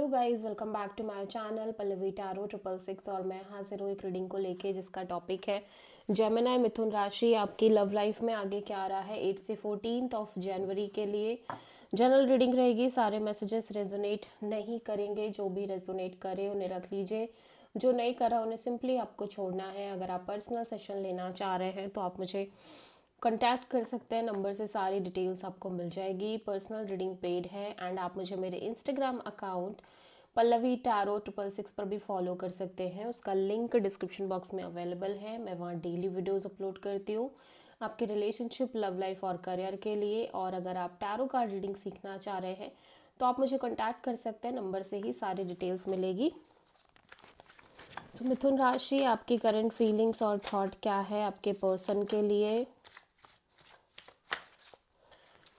Hello guys, welcome back to my channel Pallavi tarot 666 और मैं हाजिर हूँ एक रीडिंग को लेके जिसका टॉपिक है जेमिनी मिथुन राशि। आपकी लव लाइफ में आगे क्या आ रहा है 8 से 14 ऑफ जनवरी के लिए। जनरल रीडिंग रहेगी, सारे मैसेजेस रेजोनेट नहीं करेंगे, जो भी रेजोनेट करे उन्हें रख लीजिए, जो नहीं करा उन्हें सिंपली आपको छोड़ना है। अगर आप पर्सनल सेशन लेना चाह रहे हैं तो आप मुझे कांटेक्ट कर सकते हैं, नंबर से सारी डिटेल्स आपको मिल जाएगी। पर्सनल रीडिंग पेड है एंड आप मुझे मेरे इंस्टाग्राम अकाउंट पल्लवी टैरो 666 पर भी फॉलो कर सकते हैं। उसका लिंक डिस्क्रिप्शन बॉक्स में अवेलेबल है। मैं वहाँ डेली वीडियोस अपलोड करती हूँ आपके रिलेशनशिप, लव लाइफ और करियर के लिए। और अगर आप टैरो कार्ड रीडिंग सीखना चाह रहे हैं तो आप मुझे कॉन्टैक्ट कर सकते हैं, नंबर से ही सारी डिटेल्स मिलेगी। मिथुन राशि, आपकी करंट फीलिंग्स और थॉट क्या है आपके पर्सन के लिए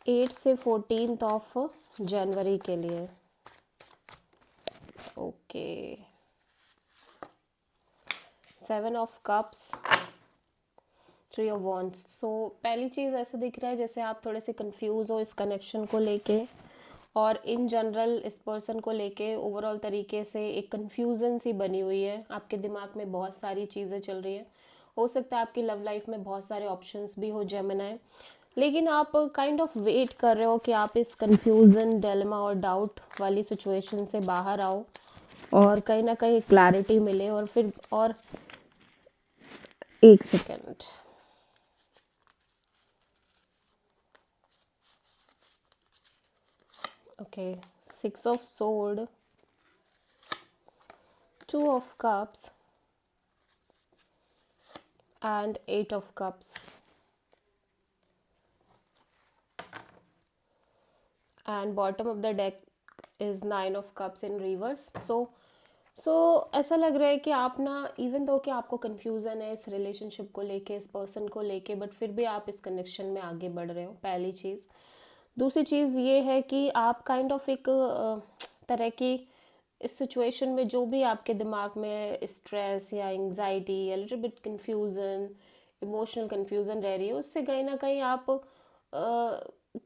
8 से 14 ऑफ जनवरी के लिए। Okay, 7 of cups, 3 of wands. So पहली चीज़ ऐसा दिख रहा है जैसे आप थोड़े से कंफ्यूज हो इस कनेक्शन को लेके और इन जनरल इस पर्सन को लेके ओवरऑल तरीके से एक कंफ्यूजन सी बनी हुई है। आपके दिमाग में बहुत सारी चीज़ें चल रही हैं। हो सकता है आपकी लव लाइफ में बहुत सारे ऑप्शंस भी हो जेमिनी, लेकिन आप काइंड ऑफ वेट कर रहे हो कि आप इस कंफ्यूजन, डिलेमा और डाउट वाली सिचुएशन से बाहर आओ और कहीं ना कहीं क्लैरिटी मिले। और फिर और एक second, okay, 6 of sword, 2 of cups and 8 of cups and bottom of the deck is 9 of cups in reverse. So ऐसा लग रहा है कि आप ना, इवन दो कि आपको कन्फ्यूज़न है इस रिलेशनशिप को लेके, इस पर्सन को लेके, बट फिर भी आप इस कनेक्शन में आगे बढ़ रहे हो, पहली चीज़। दूसरी चीज़ ये है कि आप काइंड ऑफ एक तरह की इस सिचुएशन में जो भी आपके दिमाग में स्ट्रेस या एंग्जाइटी या little bit confusion, emotional confusion रह रही है, उससे कहीं ना कहीं आप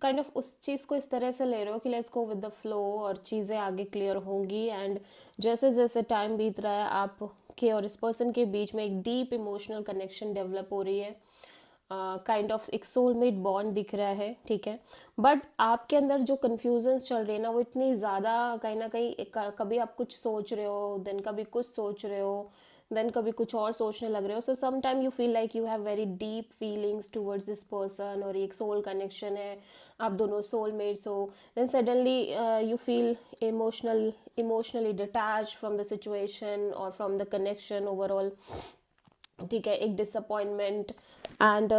काइंड ऑफ उस चीज़ को इस तरह से ले रहे हो कि let's go with the flow और चीज़ें आगे क्लियर होंगी। एंड जैसे जैसे टाइम बीत रहा है आपके और इस पर्सन के बीच में एक डीप इमोशनल कनेक्शन डेवलप हो रही है। काइंड ऑफ एक सोलमेट बॉन्ड दिख रहा है, ठीक है। बट आपके अंदर जो कन्फ्यूजन्स चल रही है ना, वो इतनी ज़्यादा कहीं ना कहीं कभी आप कुछ सोच रहे हो, देन कभी कुछ सोच रहे हो, देन कभी कुछ और सोचने लग रहे हो। So some time you feel like you have very deep feelings towards this person और एक सोल कनेक्शन है, आप दोनों सोलमेट्स हो। Then suddenly you feel emotionally detach from the situation और फ्रॉम द कनेक्शन ओवरऑल, ठीक है। एक डिसअपॉइंटमेंट एंड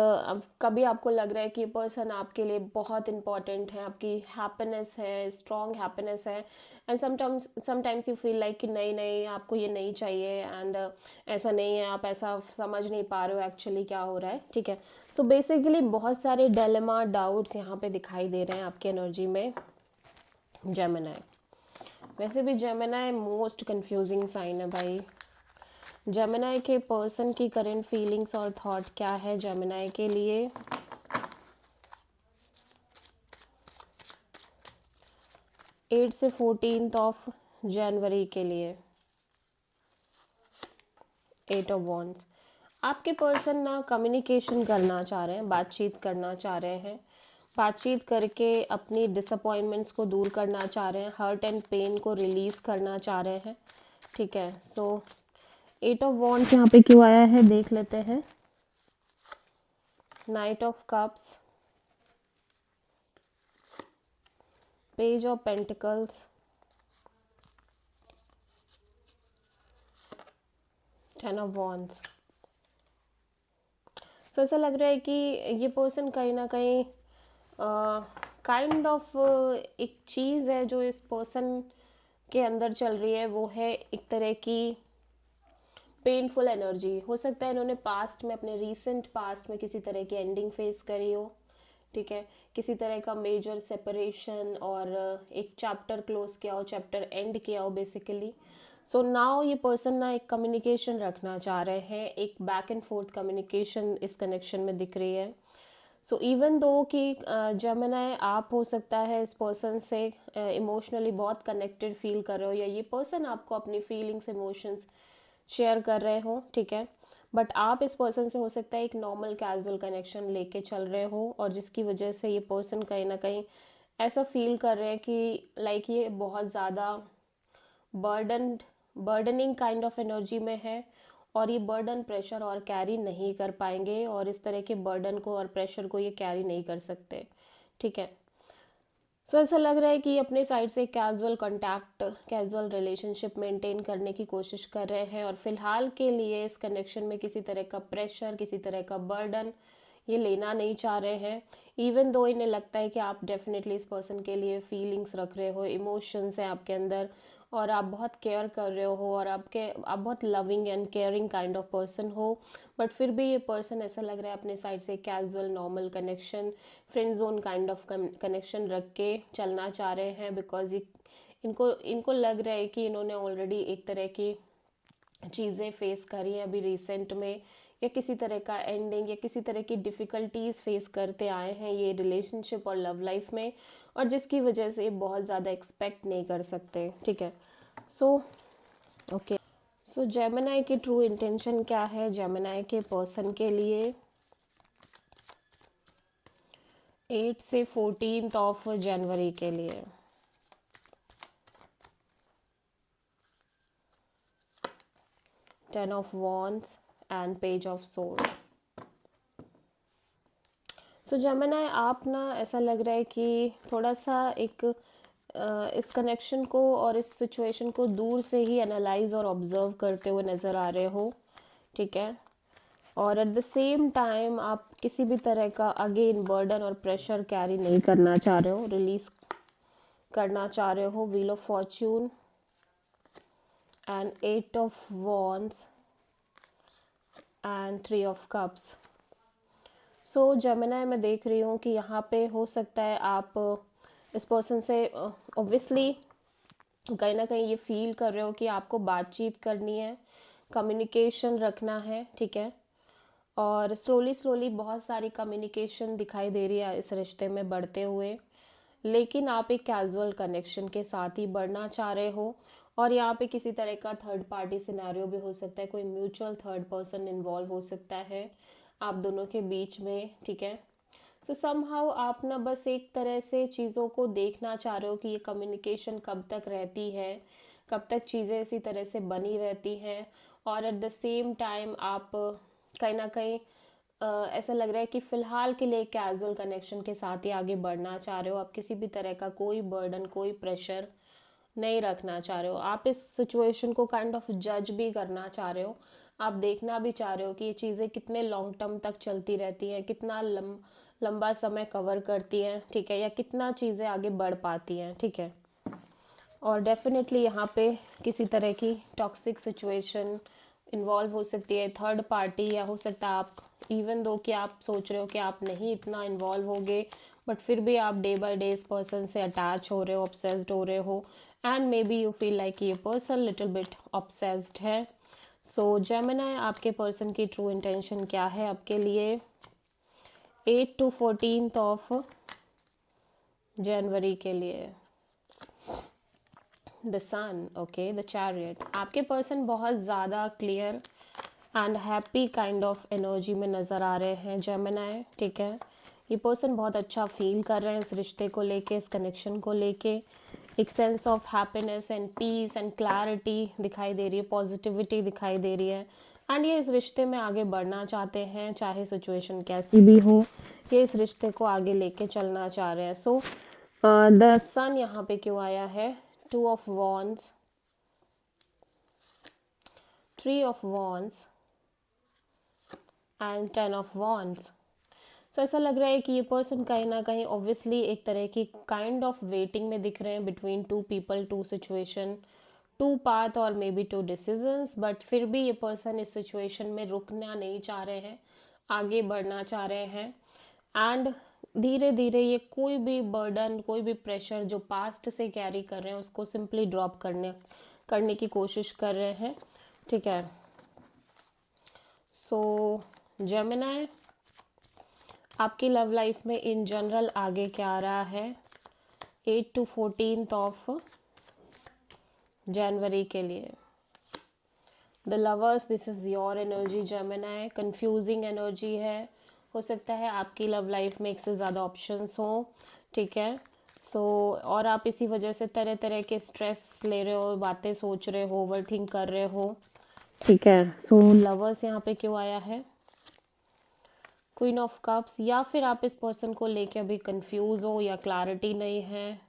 कभी आपको लग रहा है कि ये पर्सन आपके लिए बहुत इंपॉर्टेंट है, आपकी हैप्पीनेस है, स्ट्रॉन्ग हैप्पीनेस है। And sometimes you feel like कि नहीं नहीं, आपको ये नहीं चाहिए एंड ऐसा नहीं है, आप ऐसा समझ नहीं पा रहे हो एक्चुअली क्या हो रहा है, ठीक है। सो बेसिकली बहुत सारे डिलेमा, डाउट्स यहाँ पे दिखाई दे रहे हैं आपकी एनर्जी में जेमिनी। वैसे भी जेमिनी मोस्ट कंफ्यूजिंग साइन है भाई। जेमिनी के पर्सन की करंट फीलिंग्स और थॉट क्या है जेमिनी के लिए 8 से 14 ऑफ जनवरी के लिए। 8 ऑफ वॉन्ड्स। आपके पर्सन ना कम्युनिकेशन करना चाह रहे हैं, बातचीत करना चाह रहे हैं, बातचीत करके अपनी डिसअपॉइंटमेंट्स को दूर करना चाह रहे हैं, हर्ट एंड पेन को रिलीज करना चाह रहे हैं, ठीक है। सो 8 ऑफ वॉन्ड्स यहाँ पे क्यों आया है देख लेते हैं। Knight of cups, page of pentacles, 10 of wands. So ऐसा लग रहा है कि ये पर्सन कहीं ना कहीं काइंड ऑफ एक चीज़ है जो इस पर्सन के अंदर चल रही है, वो है एक तरह की पेनफुल एनर्जी। हो सकता है इन्होंने पास्ट में, अपने रीसेंट पास्ट में किसी तरह की एंडिंग फेस करी हो, ठीक है। किसी तरह का मेजर सेपरेशन और एक चैप्टर क्लोज किया हो, चैप्टर एंड किया हो बेसिकली। सो नाउ ये पर्सन ना एक कम्युनिकेशन रखना चाह रहे हैं, एक बैक एंड फोर्थ कम्युनिकेशन इस कनेक्शन में दिख रही है। सो इवन दो कि जेमिनी आप हो सकता है इस पर्सन से इमोशनली बहुत कनेक्टेड फील कर रहे हो, या ये पर्सन आपको अपनी फीलिंग्स इमोशंस शेयर कर रहे हो, ठीक है, बट आप इस पर्सन से हो सकता है एक नॉर्मल कैजुअल कनेक्शन लेके चल रहे हो, और जिसकी वजह से ये पर्सन कहीं ना कहीं ऐसा फील कर रहे हैं कि लाइक ये बहुत ज़्यादा burden burdening kind of energy में है, और ये बर्डन प्रेशर और कैरी नहीं कर पाएंगे, और इस तरह के बर्डन को और प्रेशर को ये कैरी नहीं कर सकते, ठीक है। सो ऐसा लग रहा है कि अपने साइड से casual contact, casual relationship maintain करने की कोशिश कर रहे हैं, और फिलहाल के लिए इस कनेक्शन में किसी तरह का प्रेशर, किसी तरह का बर्डन ये लेना नहीं चाह रहे हैं। इवन दो इन्हें लगता है कि आप डेफिनेटली इस पर्सन के लिए फीलिंग्स रख रहे हो, इमोशंस हैं आपके अंदर, और आप बहुत केयर कर रहे हो, और आप बहुत loving and caring kind of person हो, बट फिर भी ये पर्सन ऐसा लग रहा है अपने साइड से casual normal connection, friend zone kind of connection रख के चलना चाह रहे हैं, बिकॉज ये इनको इनको लग रहा है कि इन्होंने ऑलरेडी एक तरह की चीज़ें फेस करी हैं अभी रिसेंट में, या किसी तरह का एंडिंग या किसी तरह की डिफ़िकल्टीज फेस करते आए हैं ये रिलेशनशिप और लव लाइफ में, और जिसकी वजह से बहुत ज़्यादा एक्सपेक्ट नहीं कर सकते, ठीक है। सो ओके, सो जेमिनी की ट्रू इंटेंशन क्या है जेमिनी के पर्सन के लिए 8 से 14 ऑफ जनवरी के लिए? 10 of wands and page of sword. So Gemini आप ना ऐसा लग रहा है कि थोड़ा सा एक इस कनेक्शन को और इस सिचुएशन को दूर से ही एनालाइज और ऑब्जर्व करते हुए नज़र आ रहे हो, ठीक है, और एट द सेम टाइम आप किसी भी तरह का अगेन बर्डन और प्रेशर कैरी नहीं करना चाह रहे हो, रिलीज करना चाह रहे हो। Wheel of Fortune and 8 of wands and 3 of cups. So Gemini मैं देख रही हूँ कि यहाँ पे हो सकता है आप इस पर्सन से ऑब्वियसली कहीं ना कहीं ये फील कर रहे हो कि आपको बातचीत करनी है, कम्युनिकेशन रखना है, ठीक है, और स्लोली स्लोली बहुत सारी कम्युनिकेशन दिखाई दे रही है इस रिश्ते में बढ़ते हुए, लेकिन आप एक कैजुअल कनेक्शन के साथ ही बढ़ना चाह रहे हो, और यहाँ पे किसी तरह का थर्ड पार्टी सिनेरियो भी हो सकता है, कोई म्यूचुअल थर्ड पर्सन इन्वॉल्व हो सकता है आप दोनों के बीच में, ठीक है। सो समहाउ आप ना बस एक तरह से चीज़ों को देखना चाह रहे हो कि ये कम्युनिकेशन कब तक रहती है, कब तक चीज़ें इसी तरह से बनी रहती हैं, और एट द सेम टाइम आप कहीं ना कहीं ऐसा लग रहा है कि फ़िलहाल के लिए कैजुअल कनेक्शन के साथ ही आगे बढ़ना चाह रहे हो। आप किसी भी तरह का कोई बर्डन, कोई प्रेशर नहीं रखना चाह रहे हो। आप इस सिचुएशन को काइंड ऑफ जज भी करना चाह रहे हो, आप देखना भी चाह रहे हो कि ये चीज़ें कितने लॉन्ग टर्म तक चलती रहती हैं, कितना लंबा समय कवर करती हैं, ठीक है, या कितना चीज़ें आगे बढ़ पाती हैं, ठीक है। और डेफिनेटली यहाँ पे किसी तरह की टॉक्सिक सिचुएशन इन्वॉल्व हो सकती है, थर्ड पार्टी, या हो सकता है आप इवन दो कि आप सोच रहे हो कि आप नहीं इतना इन्वॉल्व होगे, बट फिर भी आप डे बाय डे इस पर्सन से अटैच हो रहे हो, ऑब्सेस्ड हो रहे हो, and may be you feel like ये पर्सन लिटिल बिट ऑब्सेस्ड है। सो जेमिनी आपके पर्सन की ट्रू इंटेंशन क्या है आपके लिए 8 to 14 ऑफ जनवरी के लिए? The sun, okay, the chariot. आपके पर्सन बहुत ज़्यादा clear and happy kind of energy में नज़र आ रहे हैं जेमिनी, ठीक है। ये पर्सन बहुत अच्छा फील कर रहे हैं इस रिश्ते को लेके, इस कनेक्शन को लेके, एक sense of happiness and peace and clarity दिखाई दे रही है, पॉजिटिविटी दिखाई दे रही है, एंड ये इस रिश्ते में आगे बढ़ना चाहते हैं, चाहे सिचुएशन कैसी भी हो, ये इस रिश्ते को आगे लेके चलना चाह रहे हैं। सो द सन यहाँ पे क्यों आया है? 2 of wands, 3 of wands and 10 of wands. So ऐसा लग रहा है कि ये पर्सन कहीं ना कहीं ऑब्वियसली एक तरह की काइंड ऑफ वेटिंग में दिख रहे हैं between two people, two situation, two path और maybe two decisions, but फिर भी ये पर्सन इस सिचुएशन में रुकना नहीं चाह रहे हैं, आगे बढ़ना चाह रहे हैं, एंड धीरे धीरे ये कोई भी बर्डन, कोई भी प्रेशर जो पास्ट से कैरी कर रहे हैं उसको सिंपली ड्रॉप करने की कोशिश कर रहे हैं, ठीक है। सो जेमिनी आपकी लव लाइफ में इन जनरल आगे क्या आ रहा है 8 to 14 ऑफ जनवरी के लिए। The lovers, this is your energy Gemini. Confusing energy है, हो सकता है आपकी लव लाइफ में एक से ज़्यादा ऑप्शंस हो, ठीक है। और आप इसी वजह से तरह तरह के स्ट्रेस ले रहे हो, बातें सोच रहे हो, ओवर थिंक कर रहे हो, ठीक है। लवर्स यहाँ पे क्यों आया है, क्वीन ऑफ कप्स, या फिर आप इस पर्सन को लेके अभी कंफ्यूज हो या क्लैरिटी नहीं है।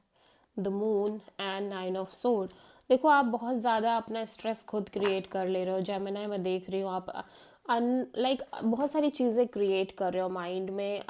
The moon and 9 of sword. देखो आप बहुत ज़्यादा अपना स्ट्रेस खुद क्रिएट कर ले रहे हो जेमिनी, मैं देख रही हूँ आप बहुत सारी चीज़ें क्रिएट कर रहे हो माइंड में,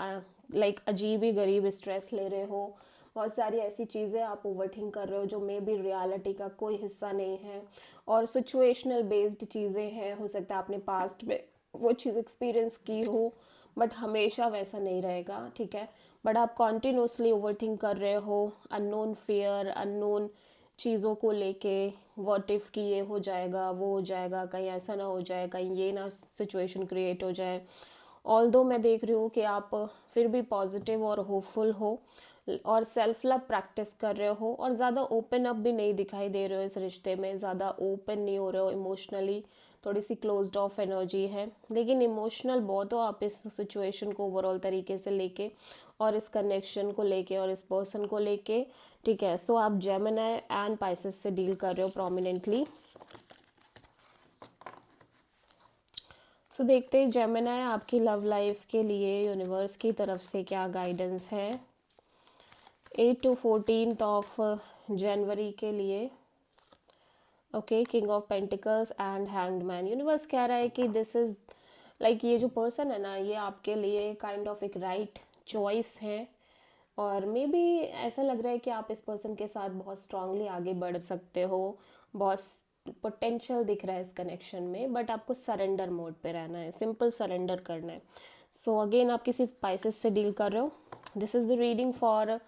अजीब ही गरीब स्ट्रेस ले रहे हो। बहुत सारी ऐसी चीज़ें आप ओवरथिंक कर रहे हो जो मे बी रियलिटी का कोई हिस्सा नहीं है, और सिचुएशनल बेस्ड चीज़ें हैं। हो सकता है आपने पास्ट में वो चीज़ एक्सपीरियंस की हो, बट हमेशा वैसा नहीं रहेगा, ठीक है। बट आप कॉन्टिन्यूसली ओवरथिंक कर रहे हो, अननोन फियर, अननोन चीज़ों को लेके, व्हाट इफ़ कि ये हो जाएगा, वो हो जाएगा, कहीं ऐसा ना हो जाए, कहीं ये ना सिचुएशन क्रिएट हो जाए। ऑल्दो मैं देख रही हूँ कि आप फिर भी पॉजिटिव और होपफुल हो, और सेल्फ लव प्रैक्टिस कर रहे हो, और ज़्यादा ओपन अप भी नहीं दिखाई दे रहे हो इस रिश्ते में, ज़्यादा ओपन नहीं हो रहे हो इमोशनली, थोड़ी सी क्लोज्ड ऑफ एनर्जी है, लेकिन इमोशनल बहुत हो आप इस सिचुएशन को ओवरऑल तरीके से लेके, और इस कनेक्शन को लेके, और इस पर्सन को लेके, ठीक है। आप जेमिनी एंड पाइसेस से डील कर रहे हो प्रोमिनेंटली। देखते हैं जेमिनी आपकी लव लाइफ के लिए यूनिवर्स की तरफ से क्या गाइडेंस है 8 to 14 ऑफ जनवरी के लिए। Okay, king of pentacles and hanged man. Universe कह रहा है कि दिस इज ये जो पर्सन है ना, ये आपके लिए काइंड ऑफ एक राइट चॉइस है, और मे बी ऐसा लग रहा है कि आप इस पर्सन के साथ बहुत स्ट्रांगली आगे बढ़ सकते हो, बहुत पोटेंशियल दिख रहा है इस कनेक्शन में, बट आपको सरेंडर मोड पे रहना है, सिंपल सरेंडर करना है। अगेन आप किसी पाइसेस से डील कर रहे हो। This is the reading for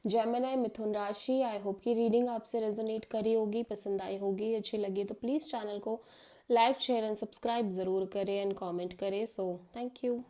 Gemini मिथुन राशि। आई होप की रीडिंग आपसे रेजोनेट करी होगी, पसंद आई होगी, अच्छी लगी तो प्लीज़ चैनल को लाइक शेयर एंड सब्सक्राइब ज़रूर करें एंड कमेंट करें। Thank you.